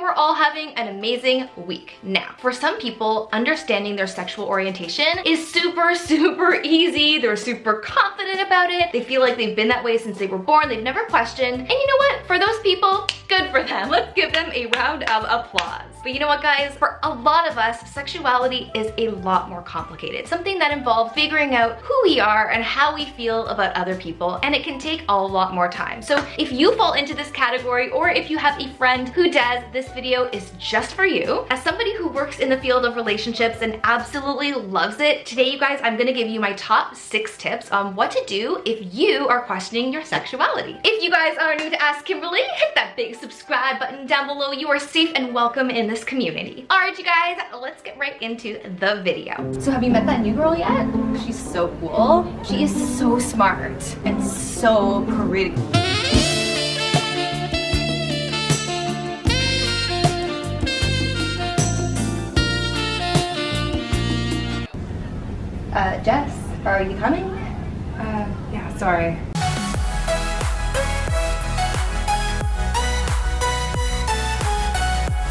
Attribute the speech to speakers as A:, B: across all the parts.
A: we're all having an amazing week. Now, for some people, understanding their sexual orientation is super easy. They're super confident about it. They feel like they've been that way since they were born. They've never questioned. And you know what? For those people, good for them. Let's give them a round of applause. But you know what, guys? For a lot of us, sexuality is a lot more complicated. Something that involves figuring out who we are and how we feel about other people, and it can take a lot more time. So if you fall into this category, or if you have a friend who does, this video is just for you. As somebody who works in the field of relationships and absolutely loves it, today, you guys, I'm gonna give you my top 6 tips on what to do if you are questioning your sexuality. If you guys are new to Ask Kimberly, hit that big subscribe button down below. You are safe and welcome in this community. All right, you guys, let's get right into the video. So have you met that new girl yet? She's so cool. She is so smart and so pretty. Jess, are you coming? Yeah, sorry.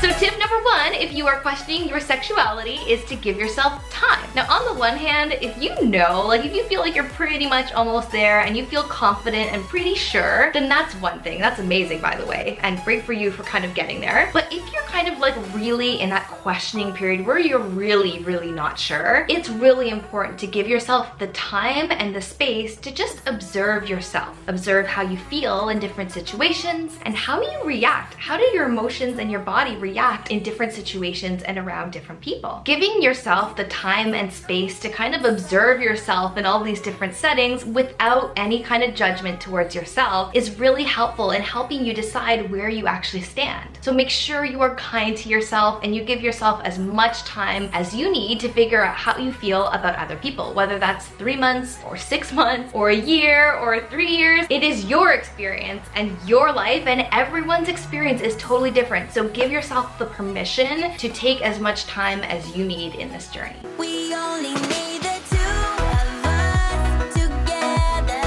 A: So tip number 1, if you are questioning your sexuality, is to give yourself time. Now, on the one hand, if you know, like if you feel like you're pretty much almost there and you feel confident and pretty sure, then that's one thing. That's amazing, by the way, and great for you for kind of getting there. But if you're kind of like really in that questioning period where you're really not sure, it's really important to give yourself the time and the space to just observe yourself. Observe how you feel in different situations and how you react. How do your emotions and your body react in different situations and around different people? Giving yourself the time and space to kind of observe yourself in all these different settings without any kind of judgment towards yourself is really helpful in helping you decide where you actually stand. So make sure you are kind to yourself and you give yourself as much time as you need to figure out how you feel about other people, whether that's 3 months or 6 months or a year or 3 years. It is your experience and your life, and everyone's experience is totally different. So give yourself the permission to take as much time as you need in this journey.
B: We only need the 2 of us together.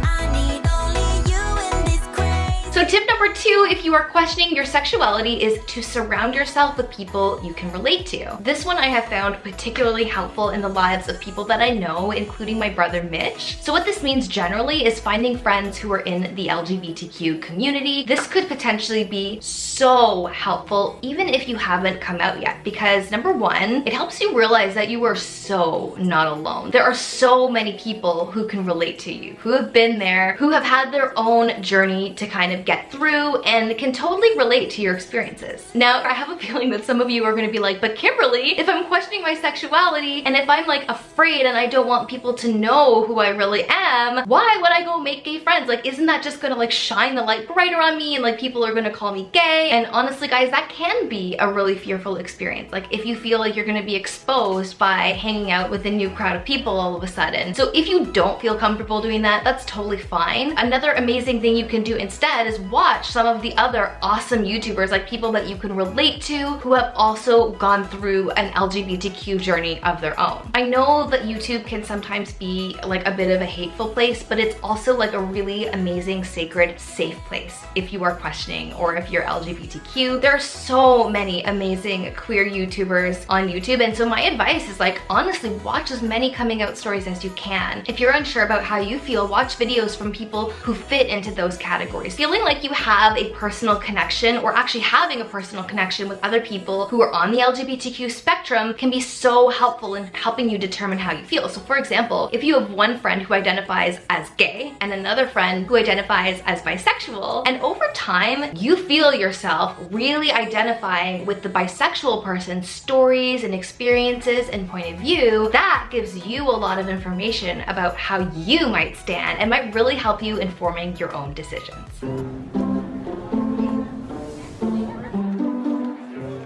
B: I need only you in this crazy.
A: So tip number 2, if you are questioning your sexuality, is to surround yourself with people you can relate to. This one I have found particularly helpful in the lives of people that I know, including my brother Mitch. So what this means generally is finding friends who are in the LGBTQ community. This could potentially be so helpful even if you haven't come out yet, because number 1, it helps you realize that you are so not alone. There are so many people who can relate to you, who have been there, who have had their own journey to kind of get through and can totally relate to your experiences. Now, I have a feeling that some of you are gonna be like, but Kimberly, if I'm questioning my sexuality and if I'm like afraid and I don't want people to know who I really am, why would I go make gay friends? Like, isn't that just gonna like shine the light brighter on me and like people are gonna call me gay? And honestly, guys, that can be a really fearful experience. Like if you feel like you're gonna be exposed by hanging out with a new crowd of people all of a sudden. So if you don't feel comfortable doing that, that's totally fine. Another amazing thing you can do instead is watch some of the other awesome YouTubers, like people that you can relate to who have also gone through an LGBTQ journey of their own. I know that YouTube can sometimes be like a bit of a hateful place, but it's also like a really amazing, sacred, safe place if you are questioning or if you're LGBTQ. There are so many amazing queer YouTubers on YouTube, and so my advice is like, honestly, watch as many coming out stories as you can. If you're unsure about how you feel, watch videos from people who fit into those categories. Feeling like you have a personal connection, or actually having a personal connection with other people who are on the LGBTQ spectrum, can be so helpful in helping you determine how you feel. So for example, if you have one friend who identifies as gay and another friend who identifies as bisexual, and over time you feel yourself really identifying with the bisexual person's stories and experiences and point of view, that gives you a lot of information about how you might stand and might really help you informing your own decisions.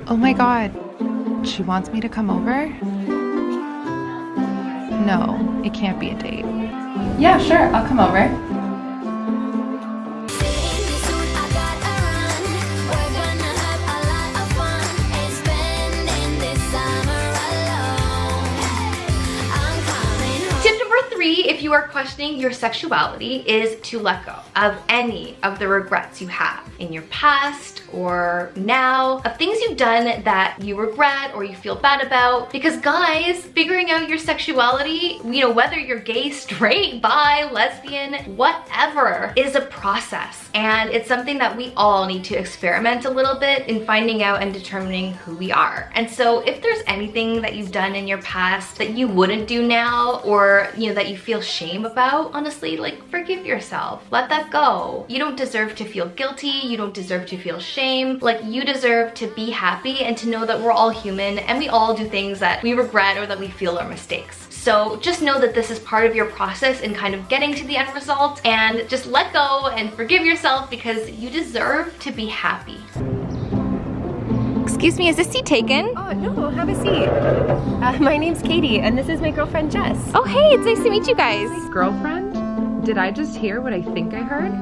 C: Oh my God, she wants me to come over? No, it can't be a date.
A: Yeah, sure, I'll come over. If you you are questioning your sexuality is to let go of any of the regrets you have in your past or now, of things you've done that you regret or you feel bad about. Because guys, figuring out your sexuality, whether you're gay, straight, bi, lesbian, whatever, is a process. And it's something that we all need to experiment a little bit in finding out and determining who we are. And so if there's anything that you've done in your past that you wouldn't do now, or that you feel shame about, honestly, like, forgive yourself. Let that go. You don't deserve to feel guilty. You don't deserve to feel shame. Like, you deserve to be happy and to know that we're all human and we all do things that we regret or that we feel are mistakes. So just know that this is part of your process in kind of getting to the end result, and just let go and forgive yourself because you deserve to be happy. Excuse me, is this seat taken?
D: Oh, no, have a seat. My name's Katie, and this is my girlfriend, Jess.
A: Oh, hey, it's nice to meet you guys.
C: Girlfriend? Did I just hear what I think I heard?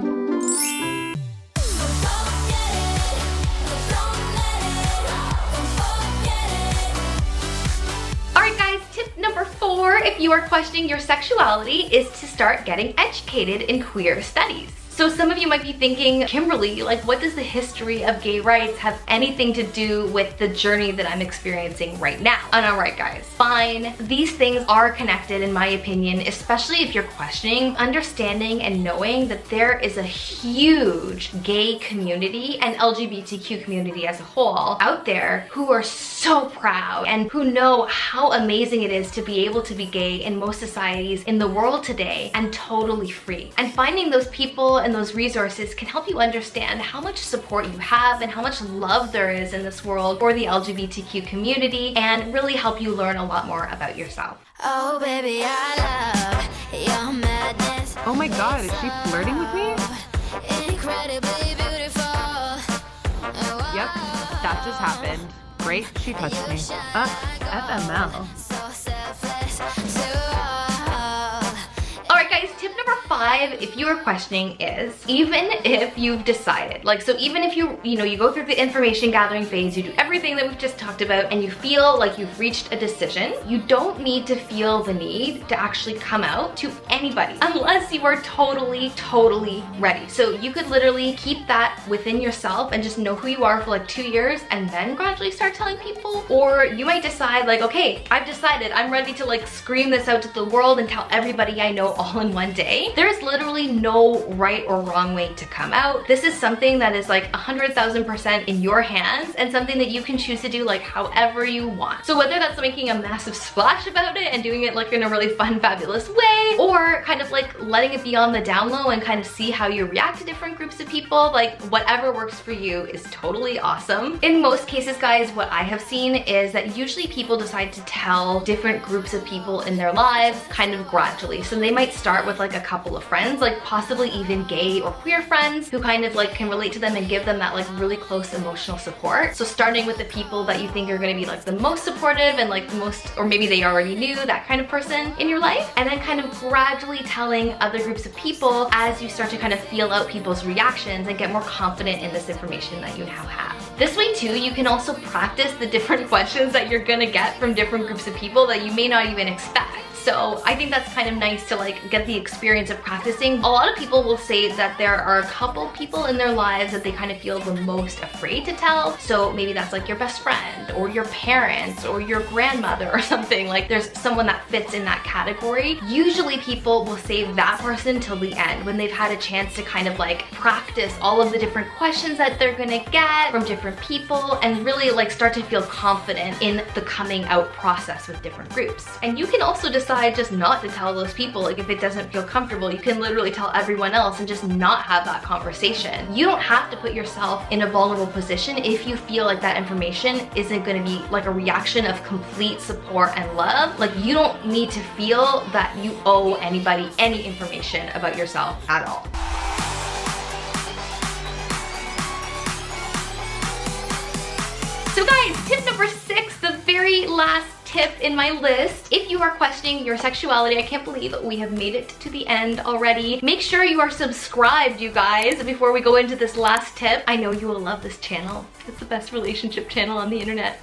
A: Alright guys, tip number 4, if you are questioning your sexuality, is to start getting educated in queer studies. So some of you might be thinking, Kimberly, like, what does the history of gay rights have anything to do with the journey that I'm experiencing right now? And alright guys, fine. These things are connected in my opinion, especially if you're questioning, understanding, and knowing that there is a huge gay community and LGBTQ community as a whole out there who are so proud and who know how amazing it is to be able to be gay in most societies in the world today and totally free. And finding those people and those resources can help you understand how much support you have and how much love there is in this world for the LGBTQ community, and really help you learn a lot more about yourself.
B: Oh baby, I love your madness.
C: Oh my god, is she flirting with me?
B: Incredibly beautiful.
C: Yep, that just happened. Great, she touched me. FML.
B: So selfless, so
A: Alright guys, tip number 5, if you are questioning, is even if you've decided, like, so even if you go through the information gathering phase, you do everything that we've just talked about, and you feel like you've reached a decision, you don't need to feel the need to actually come out to anybody unless you are totally ready. So you could literally keep that within yourself and just know who you are for like 2 years and then gradually start telling people. Or you might decide like, okay, I've decided I'm ready to like scream this out to the world and tell everybody I know all in one day. There's literally no right or wrong way to come out. This is something that is like 100,000% in your hands, and something that you can choose to do like however you want. So whether that's making a massive splash about it and doing it like in a really fun, fabulous way, or kind of like letting it be on the down low and kind of see how you react to different groups of people, like whatever works for you is totally awesome. In most cases, guys, what I have seen is that usually people decide to tell different groups of people in their lives kind of gradually. So they might start with like a couple of friends, like possibly even gay or queer friends who kind of like can relate to them and give them that like really close emotional support. So starting with the people that you think are going to be like the most supportive and like the most, or maybe they already knew that kind of person in your life, and then kind of gradually telling other groups of people as you start to kind of feel out people's reactions and get more confident in this information that you now have. This way too, you can also practice the different questions that you're gonna get from different groups of people that you may not even expect. So I think that's kind of nice to like get the experience of practicing. A lot of people will say that there are a couple people in their lives that they kind of feel the most afraid to tell. So maybe that's like your best friend or your parents or your grandmother or something. Like there's someone that fits in that category. Usually people will save that person till the end when they've had a chance to kind of like practice all of the different questions that they're gonna get from different people and really like start to feel confident in the coming out process with different groups. And you can also decide just not to tell those people. Like if it doesn't feel comfortable, you can literally tell everyone else and just not have that conversation. You don't have to put yourself in a vulnerable position if you feel like that information isn't going to be like a reaction of complete support and love. Like you don't need to feel that you owe anybody any information about yourself at all. So guys, tip number 6, the very last tip in my list. If you are questioning your sexuality, I can't believe we have made it to the end already. Make sure you are subscribed, you guys, before we go into this last tip. I know you will love this channel. It's the best relationship channel on the internet.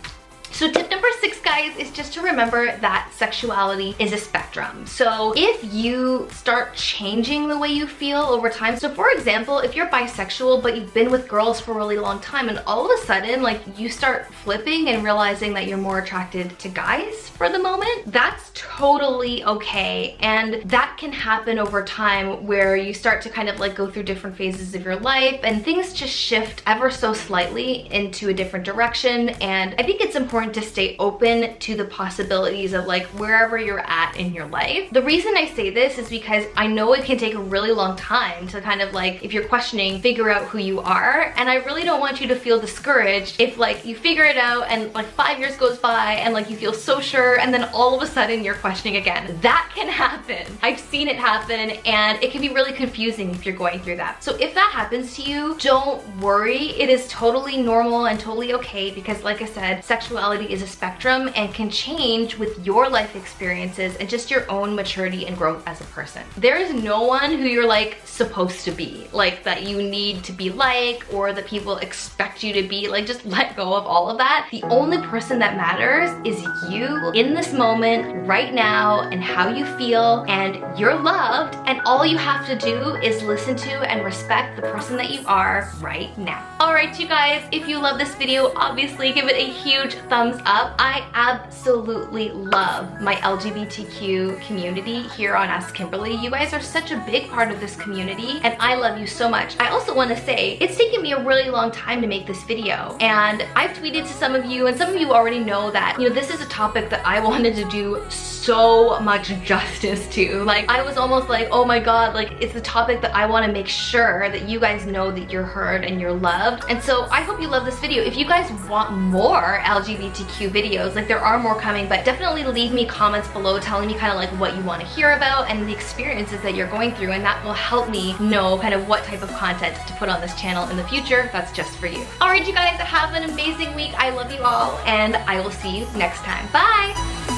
A: So tip number 6, guys, is just to remember that sexuality is a spectrum. So if you start changing the way you feel over time, so for example, if you're bisexual but you've been with girls for a really long time and all of a sudden like you start flipping and realizing that you're more attracted to guys for the moment, that's totally okay. And that can happen over time where you start to kind of like go through different phases of your life and things just shift ever so slightly into a different direction. And I think it's important to stay open to the possibilities of like wherever you're at in your life. The reason I say this is because I know it can take a really long time to kind of like, if you're questioning, figure out who you are. And I really don't want you to feel discouraged if like you figure it out and like 5 years goes by and like you feel so sure and then all of a sudden you're questioning again. That can happen. I've seen it happen and it can be really confusing if you're going through that. So if that happens to you, don't worry. It is totally normal and totally okay because like I said, sexuality is a spectrum and can change with your life experiences and just your own maturity and growth as a person. There is no one who you're like supposed to be, like that you need to be like, or that people expect you to be. Like, just let go of all of that. The only person that matters is you in this moment right now and how you feel, and you're loved, and all you have to do is listen to and respect the person that you are right now. All right, you guys, if you love this video, obviously give it a huge thumbs up. I absolutely love my LGBTQ community here on Ask Kimberly. You guys are such a big part of this community and I love you so much. I also want to say it's taken me a really long time to make this video, and I've tweeted to some of you, and some of you already know that, you know, this is a topic that I wanted to do so much justice to. Like, I was almost like, oh my god, like it's a topic that I want to make sure that you guys know that you're heard and you're loved. And so I hope you love this video. If you guys want more LGBTQ videos, like there are more coming, but definitely leave me comments below telling me kind of like what you want to hear about and the experiences that you're going through, and that will help me know kind of what type of content to put on this channel in the future. That's just for you. All right, you guys, have an amazing week. I love you all, and I will see you next time. Bye!